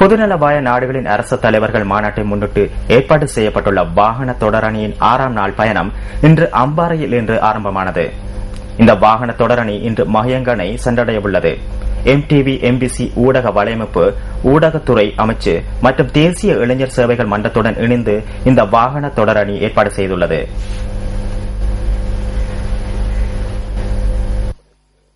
பொதுநலவாய நாடுகளின் அரசு தலைவர்கள் மாநாட்டை முன்னிட்டு ஏற்பாடு செய்யப்பட்டுள்ள வாகன தொடரணியின் 6ஆம் நாள் பயணம் இன்று அம்பாறையில் இன்று ஆரம்பமானது. இந்த வாகன தொடரணி இன்று மஹியங்கனை சென்றடையவுள்ளது. MTV MBC ஊடக வலையமைப்பு, ஊடகத்துறை அமைச்சு மற்றும் தேசிய இளைஞர் சேவைகள் மன்றத்துடன் இணைந்து இந்த வாகன தொடரணி ஏற்பாடு செய்துள்ளது.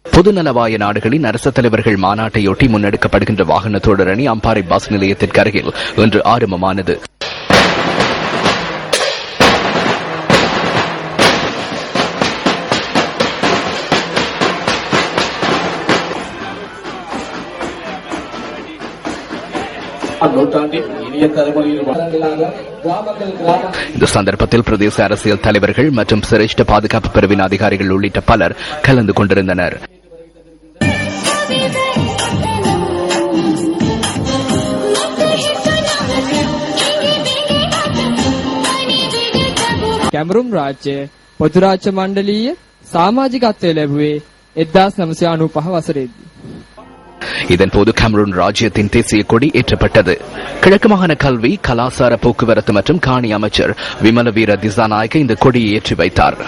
பொதுநலவாய நாடுகளின் அரசு தலைவர்கள் மாநாட்டையொட்டி முன்னெடுக்கப்படுகின்ற வாகன தொடரணி அம்பாறை பஸ் நிலையத்திற்கு அருகில் இன்று ஆரம்பமானது. இந்த சந்தர்ப்பத்தில் பிரதேச அரசியல் தலைவர்கள் மற்றும் சிரேஷ்ட பாதுகாப்பு பிரிவின் அதிகாரிகள் உள்ளிட்ட பலர் கலந்து கொண்டிருந்தனர். කැමරුම් රාජ්‍ය පොදු රාජ්‍ය මණ්ඩලීය සමාජිකත්වය ලැබුවේ 1995 වසරේදී. இதன்போது கேமரூன் ராஜ்யத்தின் தேசிய கொடி ஏற்றப்பட்டது. கிழக்கு மாகாண கல்வி, கலாசார, போக்குவரத்து மற்றும் காணி அமைச்சர் விமலவீர திசாநாயக்க இந்த கொடியை ஏற்றி வைத்தார்.